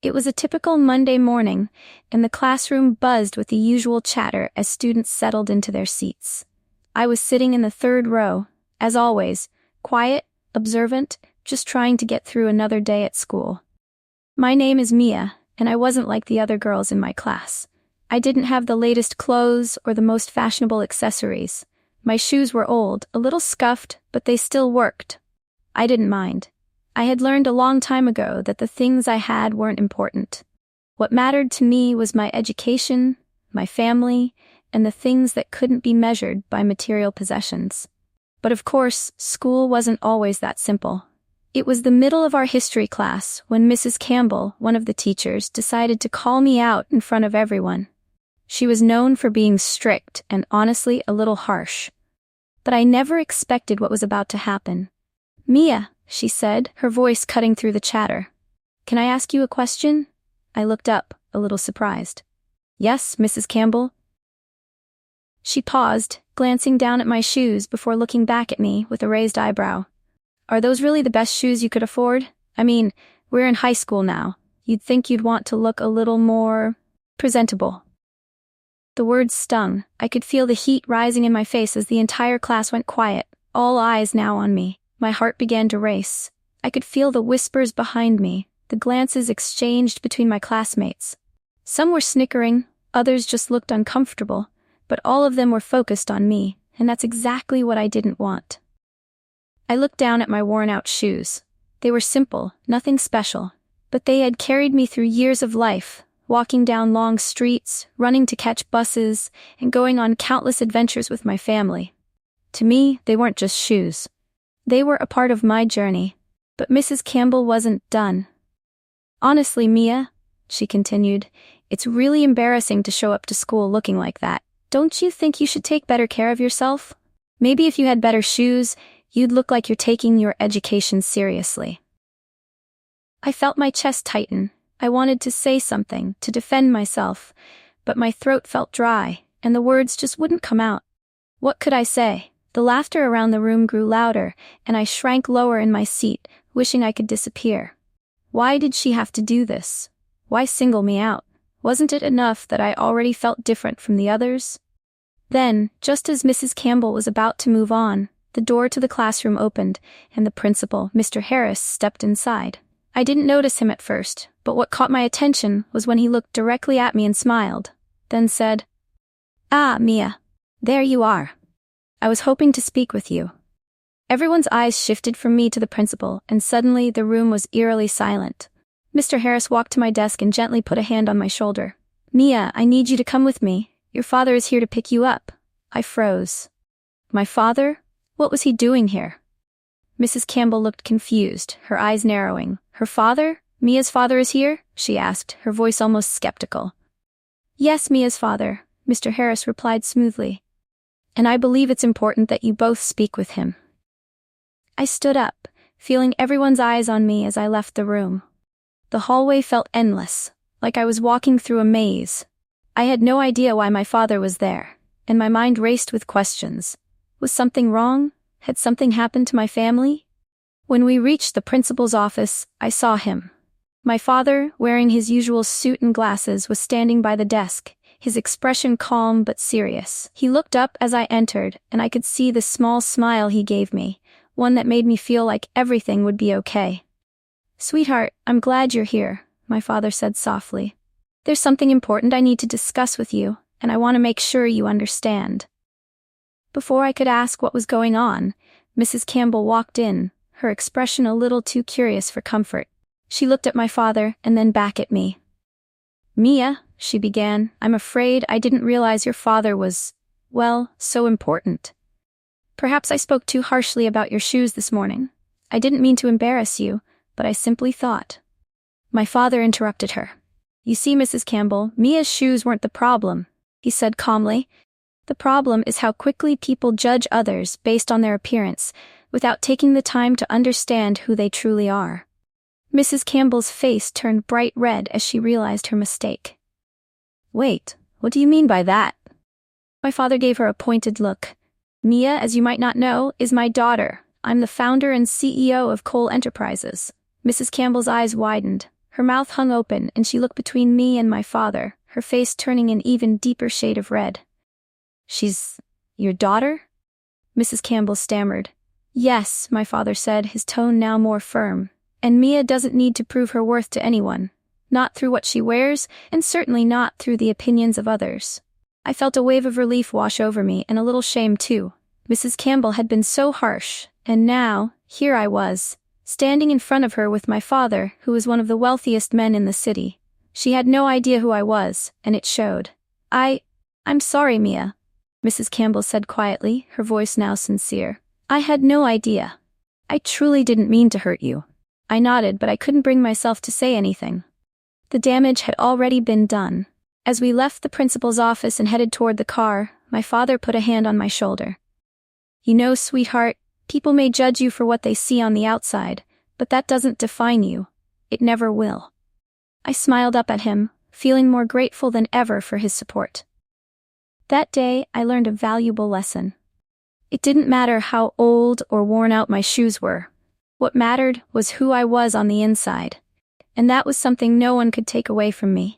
It was a typical Monday morning, and the classroom buzzed with the usual chatter as students settled into their seats. I was sitting in the third row, as always, quiet, observant, just trying to get through another day at school. My name is Mia, and I wasn't like the other girls in my class. I didn't have the latest clothes or the most fashionable accessories. My shoes were old, a little scuffed, but they still worked. I didn't mind. I had learned a long time ago that the things I had weren't important. What mattered to me was my education, my family, and the things that couldn't be measured by material possessions. But of course, school wasn't always that simple. It was the middle of our history class when Mrs. Campbell, one of the teachers, decided to call me out in front of everyone. She was known for being strict and honestly a little harsh. But I never expected what was about to happen. "Mia," she said, her voice cutting through the chatter. "Can I ask you a question?" I looked up, a little surprised. "Yes, Mrs. Campbell." She paused, glancing down at my shoes before looking back at me with a raised eyebrow. "Are those really the best shoes you could afford? I mean, we're in high school now. You'd think you'd want to look a little more presentable." The words stung. I could feel the heat rising in my face as the entire class went quiet, all eyes now on me. My heart began to race. I could feel the whispers behind me, the glances exchanged between my classmates. Some were snickering, others just looked uncomfortable, but all of them were focused on me, and that's exactly what I didn't want. I looked down at my worn-out shoes. They were simple, nothing special, but they had carried me through years of life, walking down long streets, running to catch buses, and going on countless adventures with my family. To me, they weren't just shoes. They were a part of my journey, but Mrs. Campbell wasn't done. "Honestly, Mia," she continued, "it's really embarrassing to show up to school looking like that. Don't you think you should take better care of yourself? Maybe if you had better shoes, you'd look like you're taking your education seriously." I felt my chest tighten. I wanted to say something, to defend myself, but my throat felt dry, and the words just wouldn't come out. What could I say? The laughter around the room grew louder, and I shrank lower in my seat, wishing I could disappear. Why did she have to do this? Why single me out? Wasn't it enough that I already felt different from the others? Then, just as Mrs. Campbell was about to move on, the door to the classroom opened, and the principal, Mr. Harris, stepped inside. I didn't notice him at first, but what caught my attention was when he looked directly at me and smiled, then said, "Ah, Mia. There you are. I was hoping to speak with you." Everyone's eyes shifted from me to the principal, and suddenly the room was eerily silent. Mr. Harris walked to my desk and gently put a hand on my shoulder. "Mia, I need you to come with me. Your father is here to pick you up." I froze. My father? What was he doing here? Mrs. Campbell looked confused, her eyes narrowing. "Her father? Mia's father is here?" she asked, her voice almost skeptical. "Yes, Mia's father," Mr. Harris replied smoothly. "And I believe it's important that you both speak with him." I stood up, feeling everyone's eyes on me as I left the room. The hallway felt endless, like I was walking through a maze. I had no idea why my father was there, and my mind raced with questions. Was something wrong? Had something happened to my family? When we reached the principal's office, I saw him. My father, wearing his usual suit and glasses, was standing by the desk, his expression calm but serious. He looked up as I entered, and I could see the small smile he gave me, one that made me feel like everything would be okay. "Sweetheart, I'm glad you're here," my father said softly. "There's something important I need to discuss with you, and I want to make sure you understand." Before I could ask what was going on, Mrs. Campbell walked in, her expression a little too curious for comfort. She looked at my father and then back at me. "Mia," she began, "I'm afraid I didn't realize your father was, well, so important. Perhaps I spoke too harshly about your shoes this morning. I didn't mean to embarrass you, but I simply thought." My father interrupted her. "You see, Mrs. Campbell, Mia's shoes weren't the problem," he said calmly. "The problem is how quickly people judge others based on their appearance, without taking the time to understand who they truly are." Mrs. Campbell's face turned bright red as she realized her mistake. "Wait, what do you mean by that?" My father gave her a pointed look. "Mia, as you might not know, is my daughter. I'm the founder and CEO of Cole Enterprises." Mrs. Campbell's eyes widened. Her mouth hung open and she looked between me and my father, her face turning an even deeper shade of red. "She's your daughter?" Mrs. Campbell stammered. "Yes," my father said, his tone now more firm. "And Mia doesn't need to prove her worth to anyone. Not through what she wears, and certainly not through the opinions of others." I felt a wave of relief wash over me, and a little shame too. Mrs. Campbell had been so harsh, and now, here I was, standing in front of her with my father, who was one of the wealthiest men in the city. She had no idea who I was, and it showed. I'm sorry, Mia," Mrs. Campbell said quietly, her voice now sincere. "I had no idea. I truly didn't mean to hurt you." I nodded, but I couldn't bring myself to say anything. The damage had already been done. As we left the principal's office and headed toward the car, my father put a hand on my shoulder. "You know, sweetheart, people may judge you for what they see on the outside, but that doesn't define you. It never will." I smiled up at him, feeling more grateful than ever for his support. That day, I learned a valuable lesson. It didn't matter how old or worn out my shoes were. What mattered was who I was on the inside. And that was something no one could take away from me.